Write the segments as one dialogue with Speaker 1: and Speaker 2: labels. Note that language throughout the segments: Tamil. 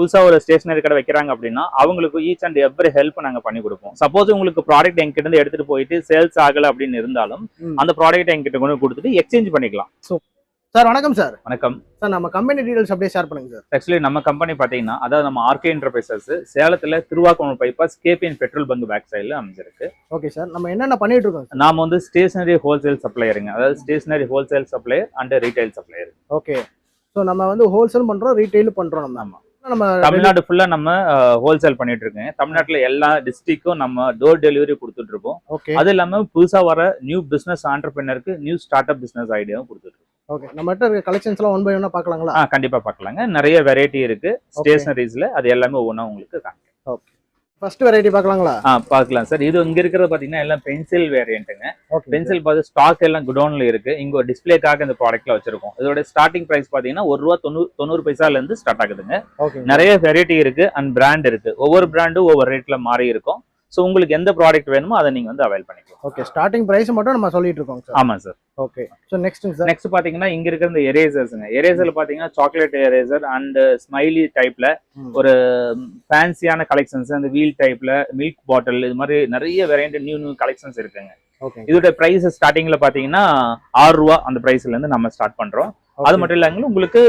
Speaker 1: புதுசா ஒரு ஸ்டேஷனரி கடை வைக்கிறாங்க அப்படின்னா அவங்களுக்கு ஈச் அண்ட் எவ்ரி ஹெல்ப் நாங்க பண்ணி கொடுப்போம். சப்போஸ் உங்களுக்கு ப்ராடக்ட் எங்கிட்ட இருந்து எடுத்துட்டு போயிட்டு சேல்ஸ் ஆகல அப்படின்னு இருந்தாலும் அந்த ப்ராடக்ட் எங்கிட்ட கொண்டு கொடுத்துட்டு எக்ஸ்சேஞ்ச் பண்ணிக்கலாம்.
Speaker 2: சார் வணக்கம் சார்.
Speaker 1: வணக்கம்
Speaker 2: சார். நம்ம கம்பெனி டீடைல்ஸ் அப்படியே ஷேர் பண்ணுங்க சார்.
Speaker 1: ஆக்சுவலி நம்ம கம்பெனி பாத்தீங்கன்னா அதாவது நம்ம ஆர்கே என்டர்பிரைசஸ் சேலத்துல Thiruvakkulam bypass KPN petrol bunk back சைடுல அமைஞ்சிருக்கு.
Speaker 2: Okay sir. நம்ம என்னென்ன பண்ணிட்டு இருக்கோம்?
Speaker 1: நாம வந்து ஸ்டேஷனரி ஹோல்சேல் சப்ளையருங்க, அதாவது stationery wholesale supplier and retail supplier.
Speaker 2: Okay. So நம்ம வந்து ஹோல்சேல் பண்றோம், ரீட்டைல் பண்றோம். நம்ம
Speaker 1: தமிழ்நாடு ஃபுல்லா நம்ம ஹோல்சேல் பண்ணிட்டு இருக்கோம். தமிழ்நாட்டுல எல்லா டிஸ்ட்ரிக்டும் நம்ம டோர் டெலிவரி கொடுத்துட்டு இருக்கோம். அது இல்லாம புதுசா வர நியூ பிசினஸ் ஆண்டர்பிரினருக்கு நியூ ஸ்டார்ட் அப் பிசினஸ் ஐடியாவும் கொடுத்துட்டு இருக்கோம்.
Speaker 2: ஓகே. நம்மகிட்ட இருக்க கலெக்ஷன்ஸ் எல்லாம் ஒன் பை ஒன்னா பார்க்கலாங்களா?
Speaker 1: கண்டிப்பா பார்க்கலாங்க. நிறைய வெரைட்டி இருக்கு ஸ்டேஷனரிஸ்ல, அது எல்லாமே ஒவ்வொன்றா உங்களுக்கு காமிக்கிறேன்.
Speaker 2: ஓகே. ஃபர்ஸ்ட் வெரைட்டி பார்க்கலாங்களா?
Speaker 1: பார்க்கலாம் சார். இது இங்க இருக்கிறது பாத்தீங்கன்னா எல்லாம் பென்சில் வேரியன்ட்டுங்க. பென்சில் பார்த்து ஸ்டாக் எல்லாம் குடோன்ல இருக்கு. இங்க ஒரு டிஸ்பிளேக்காக இந்த ப்ராடக்ட்ல வச்சிருக்கோம். இதோட ஸ்டார்டிங் பிரைஸ் பாத்தீங்கன்னா ₹1.90 இருந்து ஸ்டார்ட் ஆகுதுங்க. நிறைய வெரைட்டி இருக்கு அண்ட் பிராண்ட் இருக்கு. ஒவ்வொரு பிராண்டும் ஒவ்வொரு ரேட்ல மாறி இருக்கும். ஸோ உங்களுக்கு எந்த ப்ராடக்ட் வேணுமோ அதை நீங்க வந்து அவைல் பண்ணிக்கலாம்.
Speaker 2: ஓகே. ஸ்டார்டிங் பிரைஸ் மட்டும் நம்ம சொல்லிட்டு இருக்கோம் சார்.
Speaker 1: ஆமா சார்.
Speaker 2: ஓகே. ஸோ நெக்ஸ்ட்
Speaker 1: பாத்தீங்கன்னா இங்க இருக்கிற இந்த எரேசர்ஸ்ங்க. எரேசர்ல பாத்தீங்கன்னா சாக்லேட் எரேசர் அண்ட் ஸ்மைலி டைப்ல ஒரு ஃபேன்சியான கலெக்ஷன்ஸ், அந்த வீல் டைப்ல மில்க் பாட்டில், இது மாதிரி நிறைய வெரைட்டி நியூ கலெக்ஷன்ஸ் இருக்குங்க. இதோட பிரைஸ் ஸ்டார்டிங்ல பாத்தீங்கன்னா ₹6 அந்த பிரைஸ்ல இருந்து நம்ம ஸ்டார்ட் பண்றோம். அது மட்டும் இல்லாம உங்களுக்கு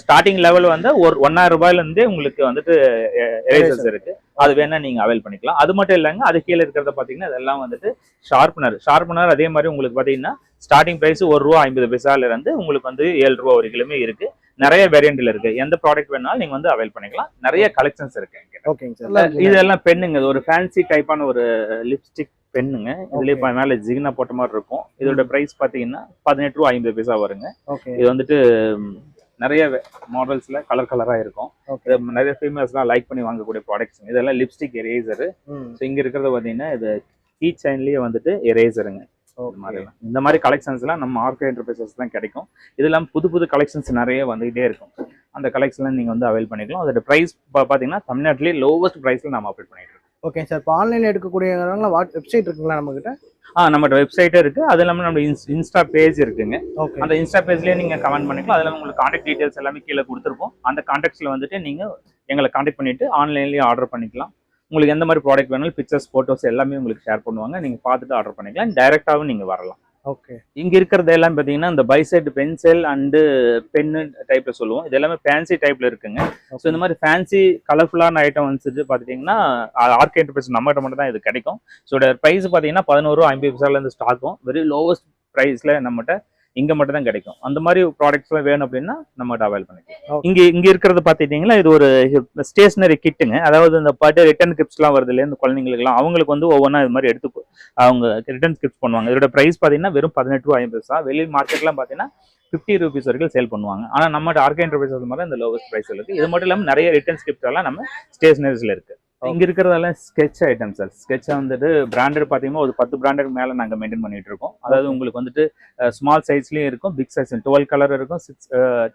Speaker 1: ஸ்டார்டிங் லெவல் வந்து ஒரு ₹1000 இருந்தே உங்களுக்கு வந்துட்டு எரேசர்ஸ் இருக்கு. அது வேணா நீங்க அவைல் பண்ணிக்கலாம். அது மட்டும் இல்லைங்க, அது கீழே இருக்கிறத பாத்தீங்கன்னா இதெல்லாம் வந்துட்டு ஷார்ப்னர் அதே மாதிரி உங்களுக்கு பாத்தீங்கன்னா ஸ்டார்டிங் பிரைஸ் ₹1.50 இருந்து உங்களுக்கு வந்து ₹7 வரைக்குமே இருக்கு. நிறைய வேரியன்ட்ல இருக்கு. எந்த ப்ராடக்ட் வேணாலும் நீங்க வந்து அவைல் பண்ணிக்கலாம். நிறைய கலெக்ஷன்ஸ் இருக்கு. இதெல்லாம் பெண்ணுங்க, ஒரு ஃபேன்சி டைப்பான ஒரு லிப்ஸ்டிக் பெண்ணுங்க. இதுல மேல ஜிகினா போட்ட மாதிரி இருக்கும். இதோட பிரைஸ் பாத்தீங்கன்னா ₹18.50 வருங்க. இது வந்துட்டு நிறைய மாடல்ஸ்ல கலரா இருக்கும். நிறைய ஃபீமேல்ஸ்லாம் லைக் பண்ணி வாங்கக்கூடிய ப்ராடக்ட்ஸ். இதெல்லாம் லிப்ஸ்டிக் எரேசர். இங்க இருக்கிறத பாத்தீங்கன்னா இது கீ செயின்லயே வந்துட்டு எரேசருங்க. இந்த மாதிரி கலெக்ஷன்ஸ் எல்லாம் நம்ம ஆர்கே என்டர்பிரைசஸ் தான் கிடைக்கும். இதெல்லாம் புது கலெக்ஷன்ஸ் நிறைய வந்துகிட்டே இருக்கும். அந்த கலெக்ஷன்ல நீங்க வந்து அவைல் பண்ணிக்கலாம். அதோட பிரைஸ் பாத்தீங்கன்னா தமிழ்நாட்டிலேயே லோவஸ்ட் பிரைஸ்ல நம்ம அப்டேட் பண்ணிட்டு இருக்கோம்.
Speaker 2: Okay sir. இப்போ ஆன்லைன்ல எடுக்கக்கூடிய வெப்சைட் இருக்குங்களா நம்ம கிட்ட?
Speaker 1: நம்மகிட்ட வெப்சைட்டே இருக்கு. அது இல்லாமல் நம்ம இன்ஸ்டா பேஜ் இருக்குங்க. அந்த இன்ஸ்டா பேஜ்லயே நீங்க கமெண்ட் பண்ணிக்கலாம். அது இல்லாமல் உங்களுக்கு கான்டாக்ட் டீடைல்ஸ் எல்லாமே கீழே கொடுத்துருப்போம். அந்த கான்டாக்ட்ஸ்ல வந்துட்டு நீங்க எங்களை கான்டாக்ட் பண்ணிட்டு ஆன்லைன்லயே ஆர்டர் பண்ணிக்கலாம். உங்களுக்கு எந்த மாதிரி ப்ராடக்ட் வேணாலும் பிக்சர்ஸ், போட்டோஸ் எல்லாமே உங்களுக்கு ஷேர் பண்ணுவாங்க. நீங்க பார்த்துட்டு ஆர்டர் பண்ணிக்கலாம். டைரக்டாவும் நீங்க வரலாம்.
Speaker 2: ஓகே.
Speaker 1: இங்க இருக்கிறது எல்லாம் பாத்தீங்கன்னா இந்த பைசைட் பென்சில் அண்ட் பென்னு டைப்ல சொல்லுவோம். இது எல்லாமே ஃபேன்சி டைப்ல இருக்குங்க. ஸோ இந்த மாதிரி ஃபேன்சி கலர்ஃபுல்லான ஐட்டம் வந்துட்டு பாத்தீங்கன்னா ஆர்கே என்டர்பிரைஸ் நம்மகிட்ட மட்டும் தான் இது கிடைக்கும். ஸோ பிரைஸ் பாத்தீங்கன்னா ₹11.50 இருந்து ஸ்டார்ட். வெரி லோவஸ்ட் பிரைஸ்ல நம்மகிட்ட இங்க மட்டும் தான் கிடைக்கும். அந்த மாதிரி ப்ராடக்ட்ஸ் எல்லாம் வேணும் அப்படின்னா நம்மகிட்ட அவைல் பண்ணிக்கலாம். இங்க இருக்கிறது பாத்தீங்கன்னா இது ஒரு ஸ்டேஷனரி கிட்டுங்க. அதாவது இந்த பாட்டு ரிட்டர்ன் கிஃப்ட்ஸ் எல்லாம் வருது இல்லையா, இந்த குழந்தைங்களுக்கு எல்லாம் அவங்களுக்கு வந்து ஒவ்வொன்றா இது மாதிரி எடுத்து அவங்க ரிட்டர்ன் கிஃப்ட் பண்ணுவாங்க. இதோட பிரைஸ் பாத்தீங்கன்னா வெறும் ₹18.50. வெளி மார்க்கெட்லாம் பாத்தீங்கன்னா ₹50 வரைக்கும் சேல் பண்ணுவாங்க. ஆனா நம்ம ஆர்கே என்டர்பிரைசஸ் மாதிரி இந்த லோவஸ்ட் பிரைஸ் இருக்கு. இது மட்டும் இல்லாம நிறைய ரிட்டர்ன் கிஃப்ட் எல்லாம் நம்ம ஸ்டேஷனரிஸ்ல இருக்கு. இங்க இருக்கிறதெல்லாம் ஸ்கெட்ச் ஐட்டம் சார். ஸ்கெட்ச் வந்துட்டு பிராண்டட் பாத்தீங்கன்னா ஒரு 10 பிராண்டட் மேல நாங்க மெயின்டைன் பண்ணிட்டு இருக்கோம். அதாவது உங்களுக்கு வந்துட்டு ஸ்மால் சைஸ்லயும் இருக்கும், பிக் சைஸ் 12 கலர் இருக்கும்,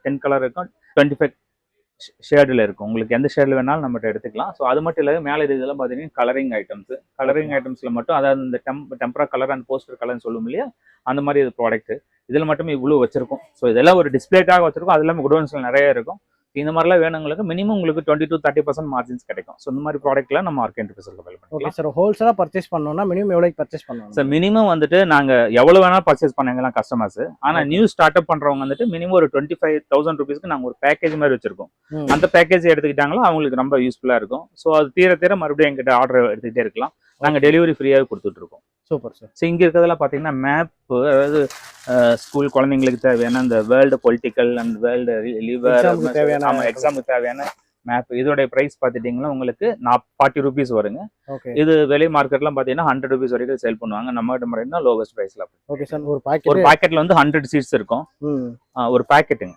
Speaker 1: 10 கலர் இருக்கும், 25 ஷேடில் இருக்கும். உங்களுக்கு எந்த ஷேடில் வேணாலும் நம்மகிட்ட எடுத்துக்கலாம். ஸோ அது மட்டும் இல்லாமல் மேலே இதெல்லாம் பார்த்தீங்கன்னா கலரிங் ஐட்டம்ஸ்ல மட்டும், அதாவது இந்த டெம்பரா கலர் அண்ட் போஸ்டர் கலர்னு சொல்லுவோம் இல்லையா, அந்த மாதிரி இது ப்ராடக்ட் இதில் மட்டுமே இவ்வளோ வச்சிருக்கோம். ஸோ இதெல்லாம் ஒரு டிஸ்பிளேக்காக வச்சிருக்கோம். அது இல்லாமல் குடோன்ஸ்ல நிறைய இருக்கும். இந்த மாதிரிலாம் வேணுங்களுக்கு மினிமம் உங்களுக்கு 20 to 30% மார்ஜின்ஸ் கிடைக்கும். ஸோ இந்த மாதிரி ப்ராடக்ட்லாம் நம்ம ஆர்கே என்டர்பிரைசஸ்ல அவைல் பண்ணிக்கலாம்.
Speaker 2: சார் ஹோல்சேலாக பர்ச்சேஸ் பண்ணோம்னா மினிமம் எவ்வளோக்கு பர்ச்சேஸ் பண்ணணும்?
Speaker 1: சார் மினிமம் வந்துட்டு நாங்கள் எவ்வளோ வேணாலும் பர்ச்சேஸ் பண்ணலாம் கஸ்டமர்ஸ். ஆனால் நியூ ஸ்டார்ட் அப் பண்ணுறவங்க வந்துட்டு மினிமம் ஒரு ₹25,000 நாங்கள் ஒரு பேக்கேஜ் மாதிரி வச்சிருக்கோம். அந்த பேக்கேஜ் எடுத்துக்கிட்டாங்களோ அவங்களுக்கு ரொம்ப யூஸ்ஃபுல்லாக இருக்கும். ஸோ அது தீர மறுபடியும் எங்கிட்ட ஆர்டர் எடுத்துக்கிட்டே இருக்கலாம். நாங்கள் டெலிவரி ஃப்ரீயாகவே கொடுத்துட்டு இருக்கோம்.
Speaker 2: Super sir.
Speaker 1: ஸோ இங்கே இருக்கிறதெல்லாம் பார்த்தீங்கன்னா மேப், அதாவது ஸ்கூல் குழந்தைங்களுக்கு தேவையான இந்த வேர்ல்டு பொலிட்டிக்கல் அண்ட் வேர்ல்டு எக்ஸாமுக்கு தேவையான மேப். இதோட பிரைஸ் பார்த்துட்டீங்கன்னா உங்களுக்கு ₹40 வருங்க. இது வெளி மார்க்கெட்லாம் பார்த்தீங்கன்னா ₹100 வரைக்கும் சேல் பண்ணுவாங்க. நம்ம கிட்ட லோவஸ்ட் பிரைஸ்ல.
Speaker 2: Okay sir.
Speaker 1: ஒரு பாக்கெட்ல வந்து 100 சீட்ஸ் இருக்கும். ஒரு பாக்கெட்டுங்க.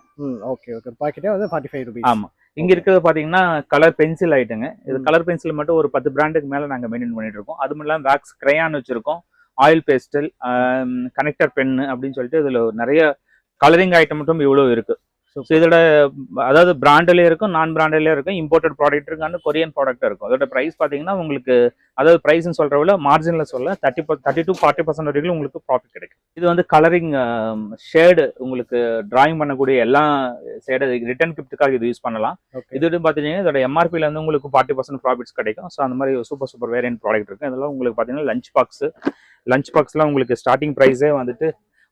Speaker 2: Okay okay. பாக்கெட்டே வந்து ₹45.
Speaker 1: ஆமா. இங்க இருக்கிறது பாத்தீங்கன்னா கலர் பென்சில் ஐட்டங்க. இது கலர் பென்சில் மட்டும் ஒரு 10 பிராண்டுக்கு மேல நாங்க மெயின்டைன் பண்ணிட்டு இருக்கோம். அது மட்டும் இல்லாம வேக்ஸ் கிரையான் வச்சிருக்கோம், ஆயில் பேஸ்டல், கனெக்டர் பென் அப்படின்னு சொல்லிட்டு இதுல நிறைய கலரிங் ஐட்டம் மட்டும் இவ்வளவு இருக்கு. ஸோ இதோட அதாவது பிராண்ட்லேயே இருக்கும், நான் பிராண்ட்லேயே இருக்கும், இம்போர்ட்டட் ப்ராடக்ட் இருக்கு, அண்ட் கொரியன் ப்ராடக்ட் இருக்கும். அதோட ப்ரைஸ் பார்த்தீங்கன்னா உங்களுக்கு, அதாவது ப்ரைஸ்ன்னு சொல்கிற விட மார்ஜினில் சொல்ல 30 to 40% வரைக்கும் உங்களுக்கு ப்ராஃபிட் கிடைக்கும். இது வந்து கலரிங் ஷேடு, உங்களுக்கு டிராயிங் பண்ணக்கூடிய எல்லா ஷேடு ரிட்டர்ன் கிஃப்ட்டுக்காக இது யூஸ் பண்ணலாம். இது பார்த்தீங்கன்னா இதோட எம்ஆர்பியில் வந்து உங்களுக்கு 40% ப்ராஃபிட்ஸ் கிடைக்கும். ஸோ அந்த மாதிரி சூப்பர் வேரியன்ட் ப்ராடக்ட் இருக்குது. இதெல்லாம் உங்களுக்கு பார்த்தீங்கன்னா லஞ்ச் பாக்ஸ்லாம் உங்களுக்கு ஸ்டார்டிங் ப்ரைஸே வந்துட்டு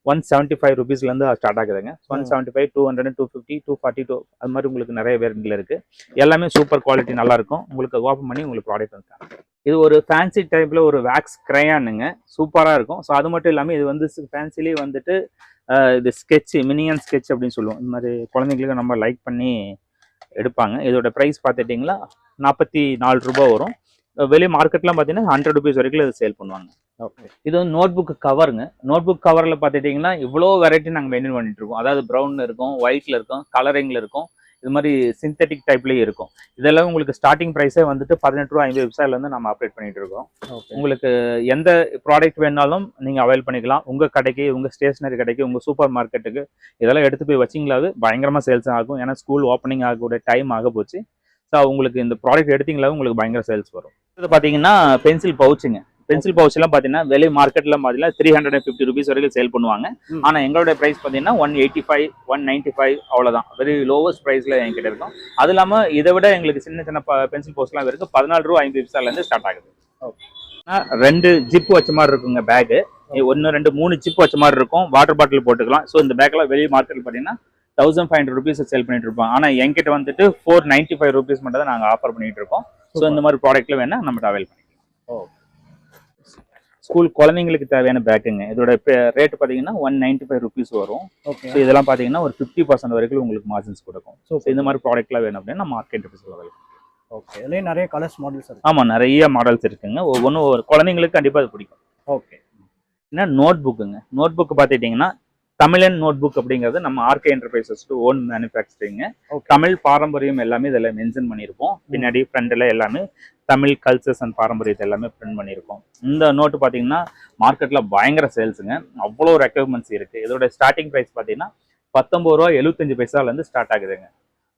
Speaker 1: 175 rupeesலேருந்து ஸ்டார்ட் ஆகுதுங்க. 175, 200, 250, 242 அது மாதிரி உங்களுக்கு நிறைய வேரியன்ட்ல இருக்கு. எல்லாமே சூப்பர் குவாலிட்டி நல்லா இருக்கும். உங்களுக்கு ஓப்பன் பண்ணி உங்களுக்கு ப்ராடக்ட் வந்து இது ஒரு ஃபேன்சி டைப்ல ஒரு வேக்ஸ் கிரையானுங்க, சூப்பரா இருக்கும். ஸோ அது மட்டும் இல்லாமல் இது வந்து ஃபேன்சிலேயே வந்துட்டு இது ஸ்கெட்ச், மினியன் ஸ்கெட்ச் அப்படின்னு சொல்லுவோம். இந்த மாதிரி குழந்தைங்களுக்கு நம்ம லைக் பண்ணி எடுப்பாங்க. இதோட ப்ரைஸ் பார்த்துட்டிங்கன்னா 44 ரூபாய் வரும். வெளியே மார்க்கெட்லாம் பார்த்தீங்கன்னா 100 rupees வரைக்கும் இது சேல் பண்ணுவாங்க. இது வந்து நோட் புக் கவருங்க. நோட் புக் கவரில் பார்த்துட்டிங்கன்னா இவ்வளோ வெரைட்டி நாங்கள் மெயின்டைன் பண்ணிட்டு இருக்கோம். அதாவது ப்ரௌனில் இருக்கும், ஒயிட்டில் இருக்கும், கலரிங்கில் இருக்கும், இது மாதிரி சிந்தட்டிக் டைப்லேயே இருக்கும். இதெல்லாம் உங்களுக்கு ஸ்டார்டிங் ப்ரைஸே வந்துட்டு 18 ரூபா 50 பைசாலேருந்து நம்ம ஆப்ரேட் பண்ணிட்டு இருக்கோம். உங்களுக்கு எந்த ப்ராடக்ட் வேணாலும் நீங்கள் அவைல் பண்ணிக்கலாம். உங்கள் கடைக்கு, உங்கள் ஸ்டேஷனரி கடைக்கு, உங்கள் சூப்பர் மார்க்கெட்டுக்கு இதெல்லாம் எடுத்து போய் வச்சிங்களாவது பயங்கரமாக சேல்ஸ் ஆகும். ஏன்னா ஸ்கூல் ஓப்பனிங் ஆகக்கூடிய டைம் ஆக போச்சு. ஸோ உங்களுக்கு இந்த ப்ராடக்ட் எடுத்தீங்களாவே உங்களுக்கு பயங்கர சேல்ஸ் வரும். இது பார்த்தீங்கன்னா பென்சில் பவுச்சுங்க. பென்சில் பவுச் எல்லாம் பார்த்தீங்கன்னா வெளி மார்க்கெட்ல பார்த்தீங்கன்னா 350 rupees வரைக்கும் சேல் பண்ணுவாங்க. ஆனால் எங்களோட ப்ரைஸ் பார்த்தீங்கன்னா 185, 195 அவ்வளோதான். வெரி லோவஸ்ட் ப்ரைஸ்ல என்கிட்ட இருக்கும். அது இல்லாமல் இதை விட எங்களுக்கு சின்ன பென்சில் பவுச்லாம் இருக்கு. 14 ரூபா 50 பைசாலேருந்து ஸ்டார்ட் ஆகுது. 2 ஜிப் வச்ச மாதிரி இருக்குங்க பேகு. 1, 2, 3 ஜிப் வச்ச மாதிரி இருக்கும். வாட்டர் பாட்டில் போட்டுக்கலாம். ஸோ இந்த பேக்கெல்லாம் வெளி மார்க்கெட்ல பார்த்தீங்கன்னா 1500 rupees சேல் பண்ணிட்டு இருப்போம். ஆனால் என்கிட்ட வந்துட்டு 495 rupees மட்டும் தான் நாங்கள் ஆஃபர் பண்ணிட்டு இருக்கோம். ஸோ இந்த மாதிரி ப்ராடக்ட்ல வேணா நம்மகிட்ட அவைல் பண்ணிக்கலாம். ஸ்கூல் குழந்தைங்களுக்கு தேவையான பேக்குங்க. இதோட ரேட் பார்த்தீங்கன்னா 195 rupees வரும். ஸோ இதெல்லாம் பார்த்தீங்கன்னா ஒரு 50% வரைக்கும் உங்களுக்கு மார்ஜின்ஸ் கொடுக்கும். ஸோ இந்த மாதிரி ப்ராடக்ட்லாம் வேணும் அப்படின்னா நம்ம மார்க்கெட் அவைல்.
Speaker 2: ஓகே, இதுலயே நிறைய கலர்ஸ் மாடல்ஸ் இருக்கு.
Speaker 1: ஆமாம், நிறைய மாடல்ஸ் இருக்குங்க. ஒவ்வொன்றும் ஒரு குழந்தைங்களுக்கு கண்டிப்பாக அது பிடிக்கும்.
Speaker 2: ஓகே,
Speaker 1: என்ன நோட் புக்குங்க. நோட் புக் பார்த்துட்டிங்கன்னா தமிழன் நோட் புக் அப்படிங்கிறது நம்ம RK enterprises own manufacturing. Tamil பாரம்பரியம் எல்லாமே இதில் மென்ஷன் பண்ணியிருப்போம். பின்னாடி ஃப்ரண்டில் எல்லாமே தமிழ் கல்ச்சர்ஸ் அண்ட் பாரம்பரியத்தை எல்லாமே பிரிண்ட் பண்ணியிருக்கோம். இந்த நோட்டு பார்த்தீங்கன்னா மார்க்கெட்டில் பயங்கர சேல்ஸுங்க. அவ்வளோ ரெக்யர்மெண்ட்ஸ் இருக்குது. இதோட ஸ்டார்டிங் ப்ரைஸ் பார்த்தீங்கன்னா 19 ரூபா 75 பைசாலேருந்து ஸ்டார்ட் ஆகுதுங்க.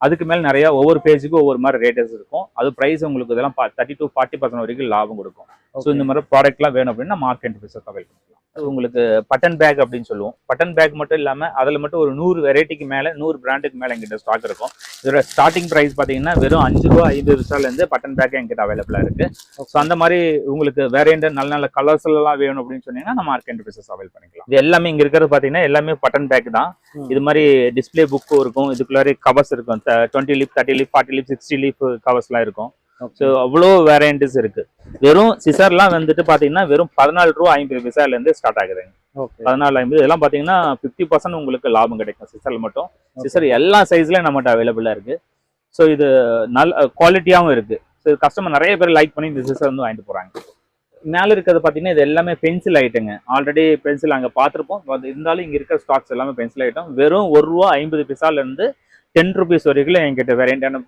Speaker 1: அதுக்கு மேலே நிறைய ஒவ்வொரு பேஜுக்கும் ஒவ்வொரு மாதிரி ரேட்டஸ் இருக்கும். அது ப்ரைஸ் உங்களுக்கு இதெல்லாம் 30 to 40% வரைக்கும் லாபம் கொடுக்கும். ஸோ இந்த மாதிரி ப்ராடக்ட்லாம் வேணும் அப்படின்னா மார்க்கெட் என்டர்பிரைசஸ் அவைல் பண்ணிக்கலாம். உங்களுக்கு பட்டன் பேக் அப்படின்னு சொல்லுவோம். பட்டன் பேக் மட்டும் இல்லாமல் அதில் மட்டும் ஒரு 100 வெரைட்டிக்கு மேலே 100 பிராண்டுக்கு மேலே எங்கிட்ட ஸ்டாக் இருக்கும். இதோட ஸ்டார்டிங் ப்ரைஸ் பார்த்தீங்கன்னா வெறும் 5 ரூபா 50 பைசாலேருந்து பட்டன் பேக் எங்கிட்ட அவைலபிளாக இருக்குது. ஸோ அந்த மாதிரி உங்களுக்கு வேரியண்ட் நல்ல கலர்ஸ்லாம் வேணும் அப்படின்னு சொன்னீங்கன்னா நம்ம மார்க்கெட் என்டர்பிரைசஸ் அவைல் பண்ணிக்கலாம். இது எல்லாமே இங்கே இருக்கிறது பார்த்தீங்கன்னா எல்லாமே பட்டன் பேக் தான். இது மாதிரி டிஸ்பிளே புக்கும் இருக்கும். இதுக்குள்ளார கவர்ஸ் இருக்கும். 20 லீப், 30 லீப், 40 லீப், 60 லீப் கவர்ஸ்லாம் இருக்கும். ஸோ அவ்வளோ வேரியன்டிஸ் இருக்கு. வெறும் சிசர்லாம் வந்துட்டு பார்த்தீங்கன்னா வெறும் 14 ரூபா 50 பைசாலேருந்து ஸ்டார்ட் ஆகுதுங்க. 1450 இதெல்லாம் பார்த்தீங்கன்னா 50% உங்களுக்கு லாபம் கிடைக்கும் சிசரில் மட்டும். சிசர் எல்லா சைஸ்லையும் நம்மகிட்ட அவைலபிளாக இருக்கு. ஸோ இது நல்ல குவாலிட்டியாகவும் இருக்கு. ஸோ கஸ்டமர் நிறைய பேர் லைக் பண்ணி இந்த சிசர் வந்து வாங்கிட்டு போகிறாங்க. மேலே இருக்கிறது பார்த்தீங்கன்னா இது எல்லாமே பென்சில் ஐட்டங்க. ஆல்ரெடி பென்சில் அங்கே பார்த்துருப்போம். இருந்தாலும் இங்கே இருக்கிற ஸ்டாக்ஸ் எல்லாமே பென்சில் ஐட்டம். வெறும் 1 ரூபா 50 பைசாலேருந்து 10 rupees வரைக்கும் என்கிட்ட வேரியண்டான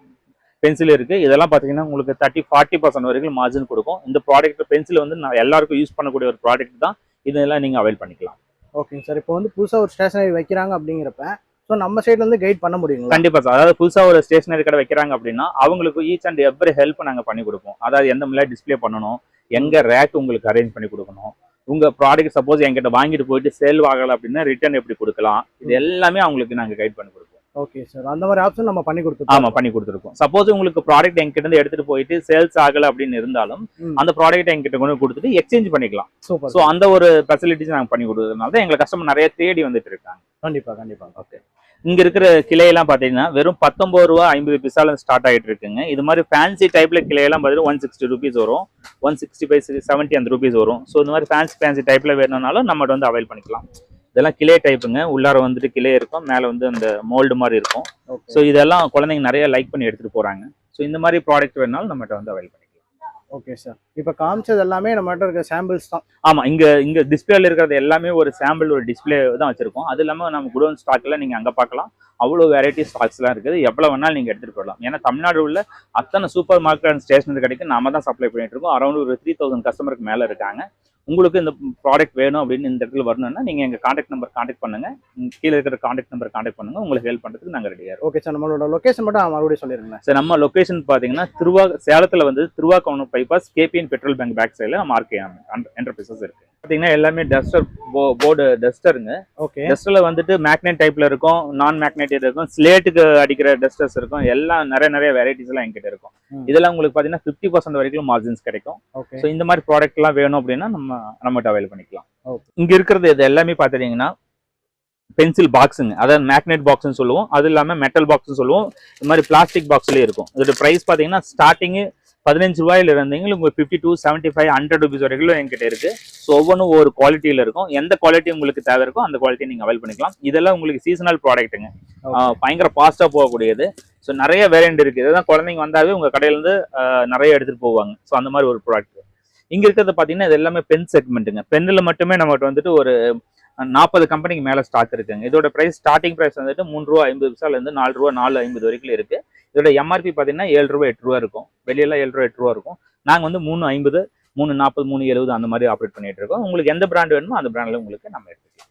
Speaker 1: பென்சில் இருக்கு. இதெல்லாம் பார்த்தீங்கன்னா உங்களுக்கு 30-40% வரைக்கும் மார்ஜின் கொடுக்கும். இந்த ப்ராடக்ட் பென்சில் வந்து நான் எல்லாருக்கும் யூஸ் பண்ணக்கூடிய ஒரு ப்ராடக்ட் தான். இதெல்லாம் நீங்கள் அவைல் பண்ணிக்கலாம்.
Speaker 2: ஓகேங்க சார். இப்போ வந்து புதுசாக ஒரு ஸ்டேஷனரி வைக்கிறாங்க அப்படிங்கிறப்ப ஸோ நம்ம சைட்ல இருந்து கைட் பண்ண முடியுங்களா?
Speaker 1: கண்டிப்பாக சார். அதாவது புதுசாக ஒரு ஸ்டேஷனரி கடை வைக்கிறாங்க அப்படின்னா அவங்களுக்கு ஈச் அண்ட் எவ்ரி ஹெல்ப் நாங்கள் பண்ணி கொடுப்போம். அதாவது எந்த மாதிரி டிஸ்பிளே பண்ணணும், எங்கே ரேக் உங்களுக்கு அரேஞ்ச் பண்ணி கொடுக்கணும், உங்கள் ப்ராடக்ட் சப்போஸ் என்கிட்ட வாங்கிட்டு போயிட்டு சேல் ஆகலை அப்படின்னா ரிட்டர்ன் எப்படி கொடுக்கலாம், இது எல்லாமே அவங்களுக்கு நாங்கள் கைட் பண்ணி கொடுப்போம்.
Speaker 2: ஓகே சார், அந்த மாதிரி ஆப்ஷன் நம்ம பண்ணி கொடுத்துருக்கோம்.
Speaker 1: ஆமா, பண்ணி கொடுத்துருக்கோம். சப்போஸ் உங்களுக்கு ப்ராடக்ட் என்கிட்ட இருந்து எடுத்துட்டு போயிட்டு சேல்ஸ் ஆகல அப்படின்னு இருந்தாலும் அந்த ப்ராடக்ட் என்கிட்ட கொண்டு கொடுத்துட்டு எக்ஸ்சேஞ்ச் பண்ணிக்கலாம்.
Speaker 2: சூப்பர்.
Speaker 1: ஸோ அந்த ஒரு ஃபெசிலிட்டிஸ் நாங்கள் பண்ணி கொடுத்ததுனால தான் எங்களை கஸ்டமர் நிறைய தேடி வந்துட்டு இருக்காங்க.
Speaker 2: கண்டிப்பா.
Speaker 1: ஓகே, இங்க இருக்கிற கிளையெல்லாம் பாத்தீங்கன்னா வெறும் 19 ரூபா 50 பைசால ஸ்டார்ட் ஆகிட்டு இருக்குங்க. இது மாதிரி ஃபேன்சி டைப்ல கிளையெல்லாம் பார்த்தீங்கன்னா 160 rupees வரும், 165, 70 அந்த ரூபீஸ் வரும். ஸோ இந்த மாதிரி ஃபேன்சி டைப்ல வேணும்னாலும் நம்மகிட்ட வந்து அவைல் பண்ணிக்கலாம். இதெல்லாம் கிளே டைப்புங்க. உள்ளார வந்துட்டு கிளே இருக்கும், மேலே வந்து அந்த மோல்டு மாதிரி இருக்கும். ஸோ இதெல்லாம் குழந்தைங்க நிறைய லைக் பண்ணி எடுத்துட்டு போறாங்க. ஸோ இந்த மாதிரி ப்ராடக்ட் வேணாலும் நம்மகிட்ட வந்து அவைல் பண்ணிக்கலாம்.
Speaker 2: ஓகே சார், இப்போ காமிச்சது எல்லாமே நம்மகிட்ட இருக்க சாம்பிள்ஸ் தான்.
Speaker 1: ஆமா, இங்க டிஸ்பிளேல இருக்கிறது எல்லாமே ஒரு சாம்பிள், ஒரு டிஸ்பிளே தான் வச்சிருக்கோம். அது இல்லாமல் நம்ம குடோன் ஸ்டாக்ல நீங்க அங்க பார்க்கலாம். அவ்வளோ வெரைட்டி ஸ்டாக்ஸ்லாம் இருக்குது. எவ்வளோ வேணாலும் நீங்கள் எடுத்துகிட்டு போகலாம். ஏன்னா தமிழ்நாடு உள்ள அத்தனை சூப்பர் மார்க்கெட் அண்ட் ஸ்டேஷனரி கடைக்கு நாம தான் சப்ளை பண்ணிட்டு இருக்கோம். அரௌண்ட் ஒரு 3000 கஸ்டமருக்கு மேலே இருக்காங்க. உங்களுக்கு இந்த ப்ராடக்ட் வேணும் அப்படின்னு இந்த இடத்துல வரணும்னா நீங்கள் எங்கள் காண்டாக்ட் நம்பர் காண்டாக்ட் பண்ணுங்கள், கீழே இருக்கிற காண்டாக்ட் நம்பர் காண்டாக்ட் பண்ணுங்கள், உங்களுக்கு ஹெல்ப் பண்ணுறதுக்கு நாங்கள் ரெடியாக இருக்கோம்.
Speaker 2: ஓகே சார், நம்மளோட லொகேஷன் மட்டும் மறுபடியும் சொல்லிடுங்களேன்
Speaker 1: சார். நம்ம லொகேஷன் பார்த்தீங்கன்னா சேலத்தில் வந்து Thiruvakkavunur bypass KPN petrol bunk back சைடில் நம்ம ஆர்கே என்டர்பிரைசஸ் இருக்குது. பார்த்தீங்கன்னா எல்லாமே டஸ்டர் போர்டு டஸ்டருங்க.
Speaker 2: ஓகே.
Speaker 1: டஸ்டரில் வந்துட்டு மேக்னெட் டைப்பில் இருக்கும், நான் மேக்னெட் இருக்கும், ஸ்லேட்டுக்கு அடிக்கிற டஸ்டர்ஸ் இருக்கும், எல்லாம் நிறைய வெரைட்டிஸ் எல்லாம் எங்கிட்ட இருக்கும். இதெல்லாம் உங்களுக்கு பார்த்தீங்கன்னா 50% வரைக்கும் மார்ஜின்ஸ் கிடைக்கும். ஸோ இந்த மாதிரி ப்ராடக்ட்லாம் வேணும் அப்படின்னா நம்மகிட்ட அவைல் பண்ணிக்கலாம். இங்கே இருக்கிறது இது எல்லாமே பார்த்துட்டீங்கன்னா பென்சில் பாக்ஸுங்க, அதாவது மேக்னெட் பாக்ஸ்னு சொல்லுவோம், அது இல்லாமல் மெட்டல் பாக்ஸ்னு சொல்லுவோம், இது மாதிரி பிளாஸ்டிக் பாக்ஸ்லேயே இருக்கும். இதோட ப்ரைஸ் பார்த்தீங்கன்னா ஸ்டார்டிங்கு 15 ரூபாயில இருந்தீங்க உங்களுக்கு 52, 75, 100 rupees வரைக்கும் என்கிட்ட இருக்கு. ஸோ ஒவ்வொன்றும் ஒரு குவாலிட்டியில் இருக்கும். எந்த குவாலிட்டி உங்களுக்கு தேவை இருக்கோ அந்த குவாலிட்டி நீங்கள் அவைல் பண்ணிக்கலாம். இதெல்லாம் உங்களுக்கு சீசனல் ப்ராடக்ட்டுங்க, பயங்கர ஃபாஸ்ட்டாக போகக்கூடியது. ஸோ நிறைய வேரியண்ட் இருக்குது. இதுதான் குழந்தைங்க வந்தாவே உங்கள் கடையிலேருந்து நிறைய எடுத்துகிட்டு போவாங்க. ஸோ அந்த மாதிரி ஒரு ப்ராடக்ட். இங்கே இருக்கிறது பார்த்தீங்கன்னா இது எல்லாமே பென் செக்மெண்ட்டுங்க. பென்னில் மட்டுமே நம்மகிட்ட வந்துட்டு ஒரு 40 கம்பெனிக்கு மேலே ஸ்டாக் இருக்குங்க. இதோட ப்ரைஸ் ஸ்டார்டிங் ப்ரைஸ் வந்துட்டு ₹3.50 ₹4, வரைக்கும் இருக்கு. இதோட எம்ஆர்பி பார்த்தீங்கன்னா ₹7, ₹8 இருக்கும். வெளியெல்லாம் ₹7, ₹8 இருக்கும். நாங்கள் வந்து ₹3.50, ₹3.40, ₹3.70 அந்த மாதிரி ஆப்ரேட் பண்ணிட்டு இருக்கோம். உங்களுக்கு எந்த பிராண்ட் வேணுமோ அந்த பிராண்டில் உங்களுக்கு நம்ம எடுத்துக்கலாம்.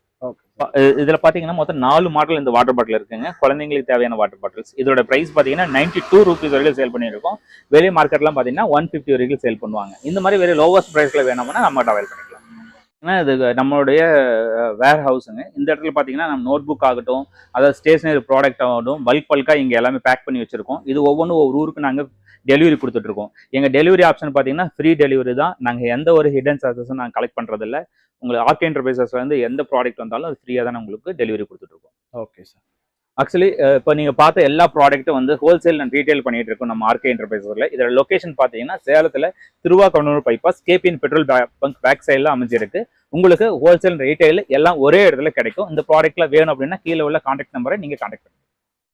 Speaker 1: இதில் பார்த்தீங்கன்னா மொத்தம் 4 மாடல் இந்த வாட்டர் பாட்டில் இருக்குங்க. குழந்தைங்களுக்கு தேவையான வாட்டர் பாட்டில்ஸ். இதோட ப்ரைஸ் பார்த்தீங்கன்னா ₹92 வரைக்கும் சேல் பண்ணியிருக்கோம். வெளியே மார்க்கெட்லாம் பார்த்தீங்கன்னா 150 வரைக்கும் சேல் பண்ணுவாங்க. இந்த மாதிரி வேறு லோவஸ்ட் ப்ரைஸில் வேணும்னா நம்மகிட்ட அவைல் பண்ணிக்கலாம். இது நம்மளுடைய வேர் ஹவுஸுங்க. இந்த இடத்துல பார்த்தீங்கன்னா நம்ம நோட் புக் ஆகட்டும், அதாவது ஸ்டேஷனரி ப்ராடக்ட் ஆகட்டும், பல்காக இங்கே எல்லாமே பேக் பண்ணி வச்சிருக்கோம். இது ஒவ்வொன்றும் ஒவ்வொரு ஊருக்கு நாங்கள் டெலிவரி கொடுத்துட்ருக்கோம். எங்கள் டெலிவரி ஆப்ஷன் பார்த்தீங்கன்னா ஃப்ரீ டெலிவரி தான். நாங்கள் எந்த ஒரு ஹிடன் சார்ஜஸும் நாங்கள் கலெக்ட் பண்ணுறதில்ல. உங்களுக்கு ஆர்கே என்டர்பிரைசஸ்லேருந்து எந்த ப்ராடக்ட் வந்தாலும் அது ஃப்ரீயாக தான் உங்களுக்கு டெலிவரி கொடுத்துட்ருக்கோம்.
Speaker 2: Okay sir.
Speaker 1: ஆக்சுவலி இப்போ நீங்கள் பார்த்த எல்லா ப்ராடக்ட்டும் வந்து ஹோல்சேல் அண்ட் ரீட்டைல் பண்ணிட்டு இருக்கோம் நம்ம ஆர்கே என்டர்பிரைசஸில். இதோட லொகேஷன் பார்த்தீங்கன்னா சேலத்தில் Thiruvakkavunur bypass KPN petrol bunk back சைடில் அமைஞ்சிருக்கு. உங்களுக்கு ஹோல்சேல் ரீட்டைல் எல்லாம் ஒரே இடத்துல கிடைக்கும். இந்த ப்ராடக்ட்ல வேணும் அப்படின்னா கீழே உள்ள கான்டாக்ட் நம்பரை நீங்கள் கான்டாக்ட் பண்ணுங்க.